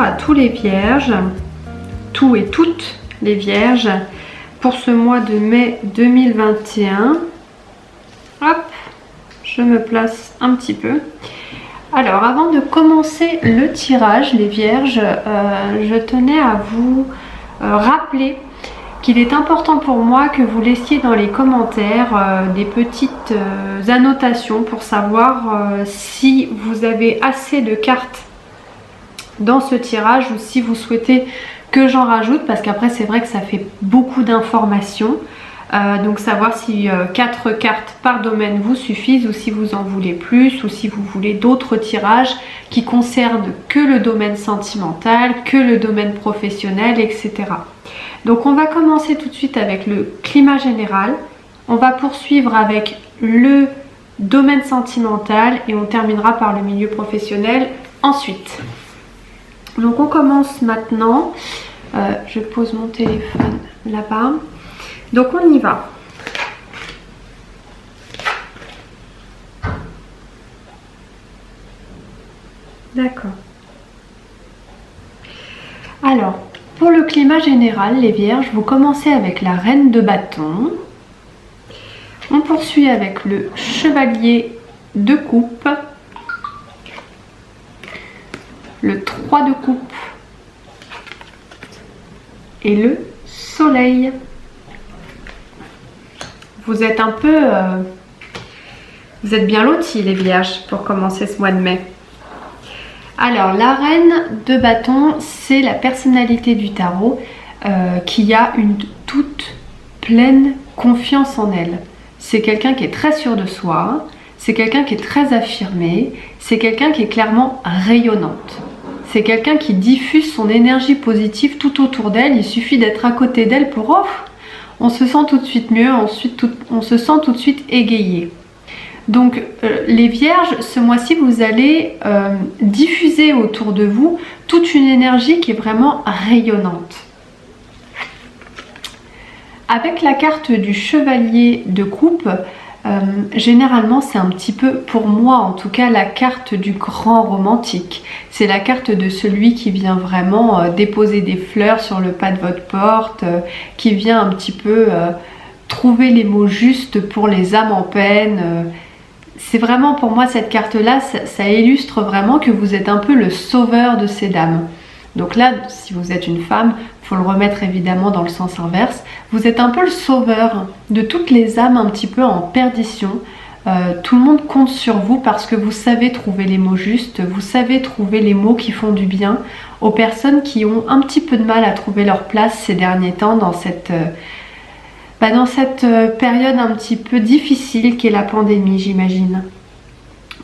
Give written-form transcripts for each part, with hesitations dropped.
à tous les vierges, tous et toutes les vierges, pour ce mois de mai 2021. Hop, je me place un petit peu. Alors, avant de commencer le tirage, les vierges, je tenais à vous rappeler qu'il est important pour moi que vous laissiez dans les commentaires des petites annotations pour savoir si vous avez assez de cartes dans ce tirage ou si vous souhaitez que j'en rajoute, parce qu'après c'est vrai que ça fait beaucoup d'informations. Donc savoir si 4 cartes par domaine vous suffisent ou si vous en voulez plus ou si vous voulez d'autres tirages qui concernent que le domaine sentimental, que le domaine professionnel, etc. Donc on va commencer tout de suite avec le climat général, on va poursuivre avec le domaine sentimental et on terminera par le milieu professionnel ensuite. Donc on commence maintenant, je pose mon téléphone là-bas. Donc on y va. D'accord. Alors, pour le climat général, les vierges, vous commencez avec la reine de bâton. On poursuit avec le chevalier de coupe. Le 3 de coupe. Et le soleil. Vous êtes un peu... vous êtes bien lotis les vierges pour commencer ce mois de mai. Alors la reine de bâton, c'est la personnalité du tarot qui a une toute pleine confiance en elle. C'est quelqu'un qui est très sûr de soi, c'est quelqu'un qui est très affirmé, c'est quelqu'un qui est clairement rayonnante. C'est quelqu'un qui diffuse son énergie positive tout autour d'elle, il suffit d'être à côté d'elle pour... Oh, on se sent tout de suite mieux, on se sent tout de suite égayé. Donc les vierges, ce mois-ci, vous allez diffuser autour de vous toute une énergie qui est vraiment rayonnante. Avec la carte du chevalier de coupe, généralement c'est un petit peu, pour moi en tout cas, la carte du grand romantique. C'est la carte de celui qui vient vraiment déposer des fleurs sur le pas de votre porte, qui vient un petit peu trouver les mots justes pour les âmes en peine. C'est vraiment pour moi cette carte-là, ça illustre vraiment que vous êtes un peu le sauveur de ces dames. Donc là, si vous êtes une femme, il faut le remettre évidemment dans le sens inverse. Vous êtes un peu le sauveur de toutes les âmes un petit peu en perdition. Tout le monde compte sur vous parce que vous savez trouver les mots justes, vous savez trouver les mots qui font du bien aux personnes qui ont un petit peu de mal à trouver leur place ces derniers temps dans cette période un petit peu difficile qu'est la pandémie, j'imagine.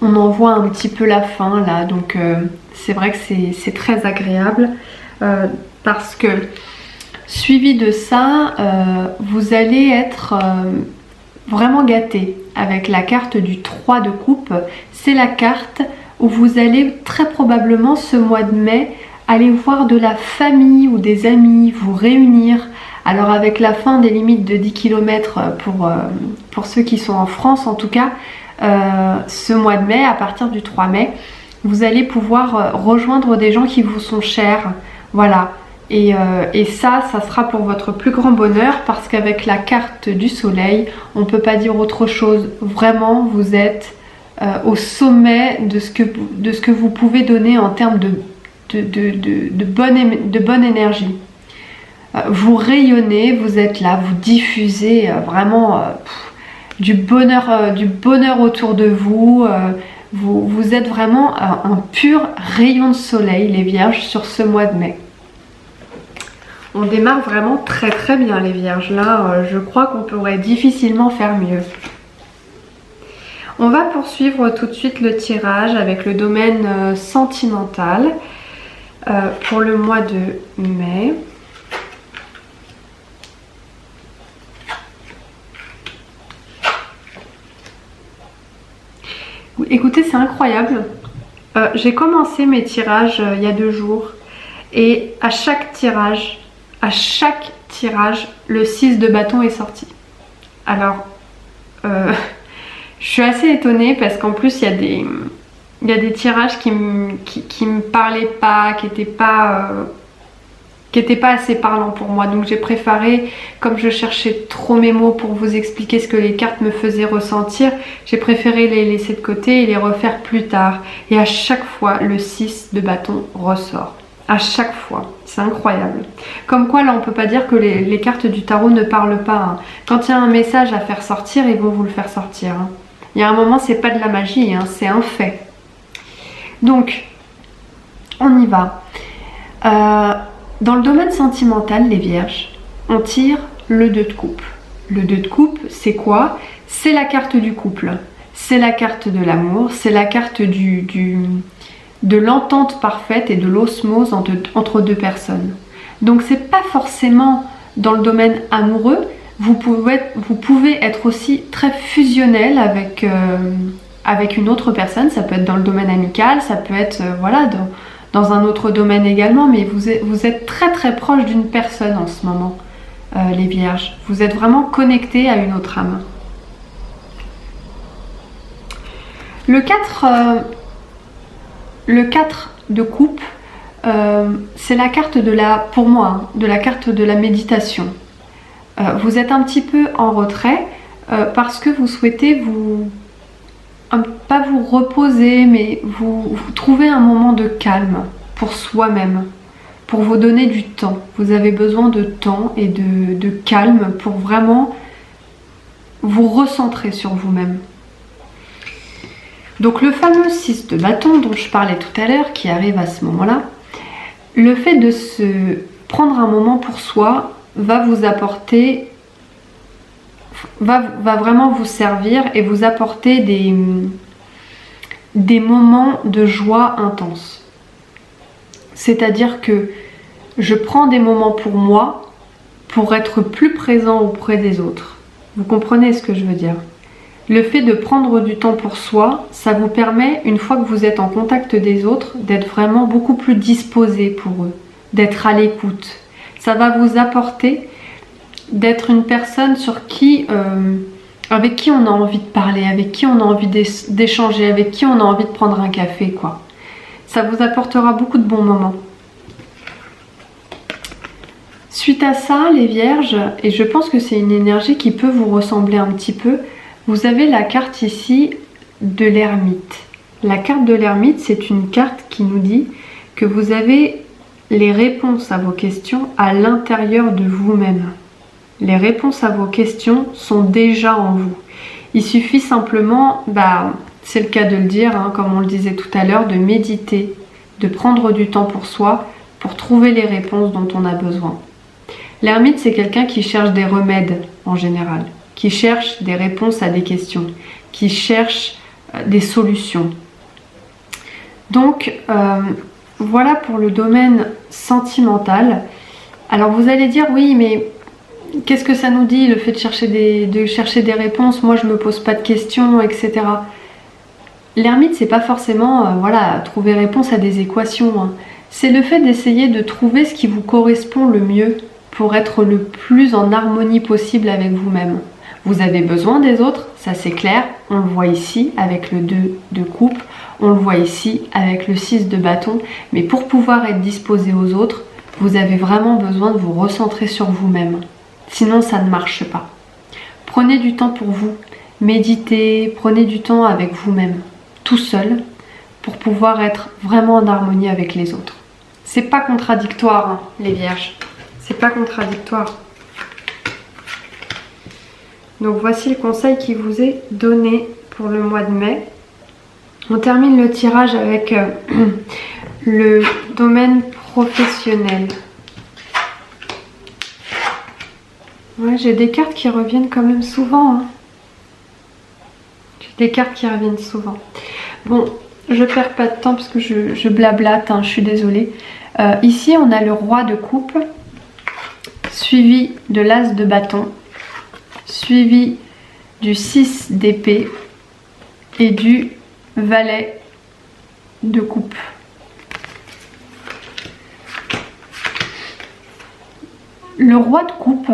On en voit un petit peu la fin là, donc c'est vrai que c'est très agréable parce que suivi de ça, vous allez être vraiment gâté avec la carte du 3 de coupe. C'est la carte où vous allez très probablement ce mois de mai aller voir de la famille ou des amis, vous réunir. Alors avec la fin des limites de 10 km pour ceux qui sont en France en tout cas, ce mois de mai, à partir du 3 mai, vous allez pouvoir rejoindre des gens qui vous sont chers. Voilà. Et ça sera pour votre plus grand bonheur parce qu'avec la carte du soleil, on ne peut pas dire autre chose. Vraiment, vous êtes au sommet de ce que vous pouvez donner en termes de bonne énergie. Vous rayonnez, vous êtes là, vous diffusez vraiment du bonheur autour de vous. Vous êtes vraiment un pur rayon de soleil, les vierges, sur ce mois de mai. On démarre vraiment très très bien les vierges. Là, je crois qu'on pourrait difficilement faire mieux. On va poursuivre tout de suite le tirage avec le domaine sentimental pour le mois de mai. Écoutez, c'est incroyable. J'ai commencé mes tirages il y a 2 jours et à chaque tirage, le 6 de bâton est sorti. Alors, je suis assez étonnée parce qu'en plus, il il y a des tirages qui me parlaient pas, qui n'étaient pas assez parlants pour moi. Donc j'ai préféré, comme je cherchais trop mes mots pour vous expliquer ce que les cartes me faisaient ressentir, j'ai préféré les laisser de côté et les refaire plus tard. Et à chaque fois, le 6 de bâton ressort. À chaque fois. C'est incroyable. Comme quoi, là, on peut pas dire que les cartes du tarot ne parlent pas. Hein. Quand il y a un message à faire sortir, ils vont vous le faire sortir. Hein. Il y a un moment, c'est pas de la magie, hein, c'est un fait. Donc, on y va. Dans le domaine sentimental, les vierges, on tire le 2 de coupe. Le 2 de coupe, c'est quoi? C'est la carte du couple. C'est la carte de l'amour. C'est la carte de l'entente parfaite et de l'osmose entre deux personnes. Donc, c'est pas forcément dans le domaine amoureux. Vous pouvez être aussi très fusionnel avec une autre personne. Ça peut être dans le domaine amical, ça peut être voilà, dans un autre domaine également, mais vous êtes très très proche d'une personne en ce moment, les vierges. Vous êtes vraiment connectés à une autre âme. Le 4 de coupe, c'est la carte pour moi, hein, de la carte de la méditation. Vous êtes un petit peu en retrait parce que vous souhaitez pas vous reposer, mais vous trouver un moment de calme pour soi-même, pour vous donner du temps. Vous avez besoin de temps et de calme pour vraiment vous recentrer sur vous-même. Donc le fameux 6 de bâton dont je parlais tout à l'heure, qui arrive à ce moment-là, le fait de se prendre un moment pour soi va vous apporter, va vraiment vous servir et vous apporter des moments de joie intense. C'est-à-dire que je prends des moments pour moi pour être plus présent auprès des autres. Vous comprenez ce que je veux dire? Le fait de prendre du temps pour soi, ça vous permet, une fois que vous êtes en contact des autres, d'être vraiment beaucoup plus disposé pour eux, d'être à l'écoute. Ça va vous apporter d'être une personne avec qui on a envie de parler, avec qui on a envie d'échanger, avec qui on a envie de prendre un café, quoi. Ça vous apportera beaucoup de bons moments. Suite à ça, les vierges, et je pense que c'est une énergie qui peut vous ressembler un petit peu, vous avez la carte ici de l'ermite. La carte de l'ermite, c'est une carte qui nous dit que vous avez les réponses à vos questions à l'intérieur de vous-même. Les réponses à vos questions sont déjà en vous. Il suffit simplement, c'est le cas de le dire, hein, comme on le disait tout à l'heure, de méditer, de prendre du temps pour soi, pour trouver les réponses dont on a besoin. L'ermite, c'est quelqu'un qui cherche des remèdes en général, qui cherche des réponses à des questions, qui cherche des solutions. Donc, voilà pour le domaine sentimental. Alors vous allez dire, oui, mais qu'est-ce que ça nous dit, le fait de chercher des réponses? Moi, je me pose pas de questions, etc. L'ermite, c'est pas forcément trouver réponse à des équations. Hein. C'est le fait d'essayer de trouver ce qui vous correspond le mieux pour être le plus en harmonie possible avec vous-même. Vous avez besoin des autres, ça c'est clair. On le voit ici avec le 2 de coupe, on le voit ici avec le 6 de bâton. Mais pour pouvoir être disposé aux autres, vous avez vraiment besoin de vous recentrer sur vous-même. Sinon, ça ne marche pas. Prenez du temps pour vous, méditez, prenez du temps avec vous-même, tout seul, pour pouvoir être vraiment en harmonie avec les autres. C'est pas contradictoire, hein, les vierges. C'est pas contradictoire. Donc voici le conseil qui vous est donné pour le mois de mai. On termine le tirage avec le domaine professionnel. Ouais, j'ai des cartes qui reviennent quand même souvent. Hein. J'ai des cartes qui reviennent souvent. Bon, je perds pas de temps parce que je blablate, hein, je suis désolée. Ici, on a le roi de coupe, suivi de l'as de bâton, suivi du 6 d'épée et du valet de coupe. Le roi de coupe,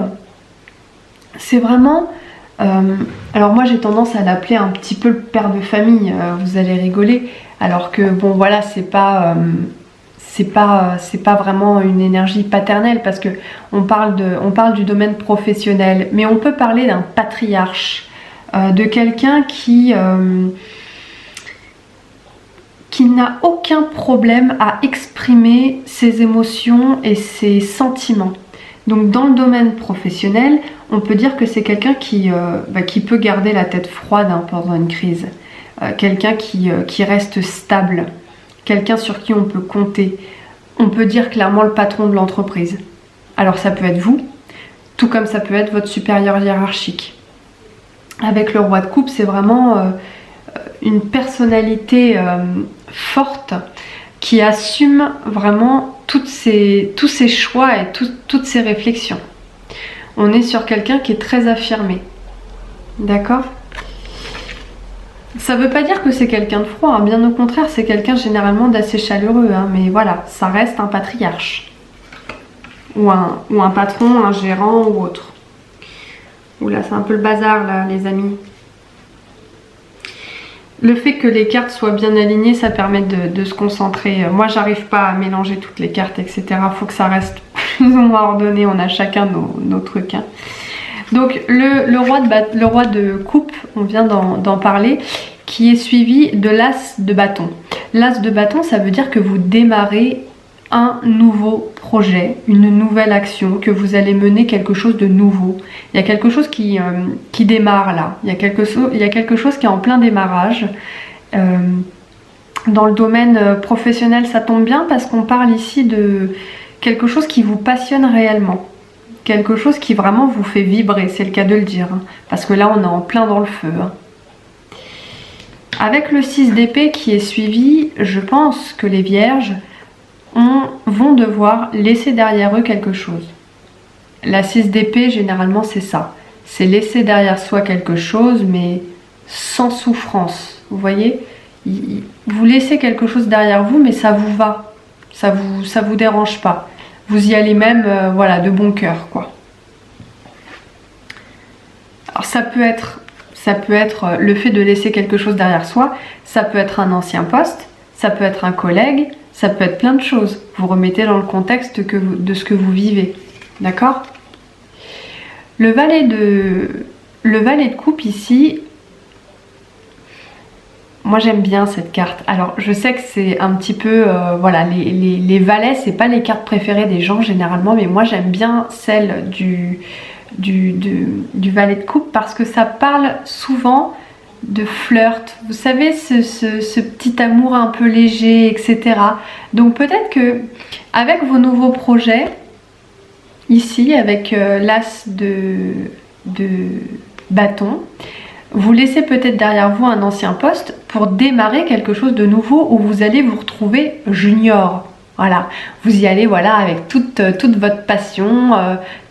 c'est vraiment... alors moi j'ai tendance à l'appeler un petit peu le père de famille, vous allez rigoler. Alors que bon voilà, c'est pas vraiment une énergie paternelle parce que on parle du domaine professionnel, mais on peut parler d'un patriarche, de quelqu'un qui n'a aucun problème à exprimer ses émotions et ses sentiments. Donc dans le domaine professionnel, on peut dire que c'est quelqu'un qui peut garder la tête froide pendant une crise, quelqu'un qui reste stable, quelqu'un sur qui on peut compter. On peut dire clairement le patron de l'entreprise. Alors ça peut être vous, tout comme ça peut être votre supérieur hiérarchique. Avec le roi de coupe, c'est vraiment une personnalité forte qui assume vraiment tous ses choix et toutes ses réflexions. On est sur quelqu'un qui est très affirmé. D'accord ? Ça veut pas dire que c'est quelqu'un de froid, hein. Bien au contraire, c'est quelqu'un généralement d'assez chaleureux, hein. Mais voilà, ça reste un patriarche. Ou un patron, un gérant ou autre. Oula, c'est un peu le bazar là, les amis. Le fait que les cartes soient bien alignées, ça permet de se concentrer. Moi, j'arrive pas à mélanger toutes les cartes, etc. Faut que ça reste plus ou moins ordonné. On a chacun nos trucs, hein. Donc, le roi de coupe, on vient d'en parler, qui est suivi de l'as de bâton. L'as de bâton, ça veut dire que vous démarrez un nouveau projet, une nouvelle action, que vous allez mener quelque chose de nouveau. Il y a quelque chose qui démarre là. Il y a quelque chose qui est en plein démarrage. Dans le domaine professionnel, ça tombe bien parce qu'on parle ici de quelque chose qui vous passionne réellement. Quelque chose qui vraiment vous fait vibrer, c'est le cas de le dire. Hein, parce que là, on est en plein dans le feu. Hein. Avec le 6 d'épée qui est suivi, je pense que les vierges vont devoir laisser derrière eux quelque chose. La 6 d'épée, généralement, c'est ça. C'est laisser derrière soi quelque chose, mais sans souffrance. Vous voyez ? Vous laissez quelque chose derrière vous, mais ça vous va. Ça vous dérange pas. Vous y allez même voilà, de bon cœur, quoi. Alors ça peut être le fait de laisser quelque chose derrière soi, ça peut être un ancien poste, ça peut être un collègue, ça peut être plein de choses. Vous remettez dans le contexte de ce que vous vivez. D'accord ? Le valet de coupe ici, moi j'aime bien cette carte. Alors je sais que c'est un petit peu, voilà, les valets, c'est pas les cartes préférées des gens généralement, mais moi j'aime bien celle du valet de coupe parce que ça parle souvent de flirt. Vous savez, ce petit amour un peu léger, etc. Donc peut-être que avec vos nouveaux projets, ici avec l'as de bâton, vous laissez peut-être derrière vous un ancien poste pour démarrer quelque chose de nouveau où vous allez vous retrouver junior. Voilà, vous y allez voilà, avec toute votre passion,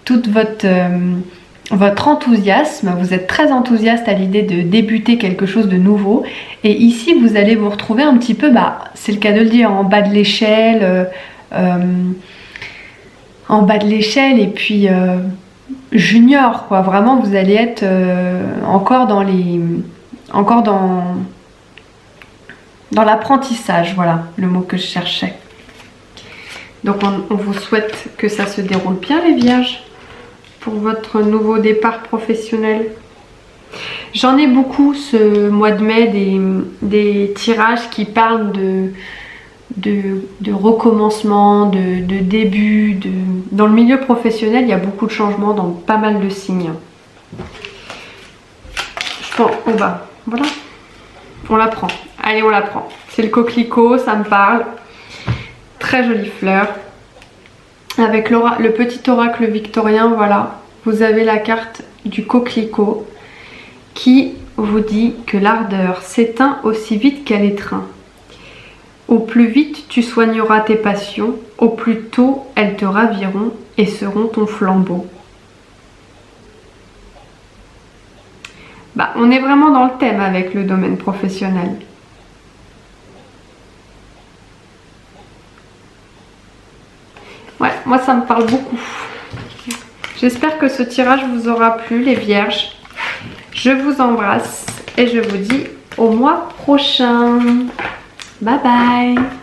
toute votre enthousiasme. Vous êtes très enthousiaste à l'idée de débuter quelque chose de nouveau. Et ici, vous allez vous retrouver un petit peu, c'est le cas de le dire, en bas de l'échelle. En bas de l'échelle et puis junior, quoi. Vraiment, vous allez être encore dans l'apprentissage, voilà le mot que je cherchais. Donc on vous souhaite que ça se déroule bien, les vierges, pour votre nouveau départ professionnel. J'en ai beaucoup ce mois de mai, des tirages qui parlent de recommencement, de début. Dans le milieu professionnel, il y a beaucoup de changements dans pas mal de signes. Voilà, on la prend. Allez, on la prend. C'est le coquelicot, ça me parle. Très jolie fleur. Avec le petit oracle victorien, voilà, vous avez la carte du coquelicot qui vous dit que l'ardeur s'éteint aussi vite qu'elle étreint. Au plus vite tu soigneras tes passions, au plus tôt elles te raviront et seront ton flambeau. On est vraiment dans le thème avec le domaine professionnel. Ouais, moi ça me parle beaucoup. J'espère que ce tirage vous aura plu, les vierges. Je vous embrasse et je vous dis au mois prochain. Bye bye.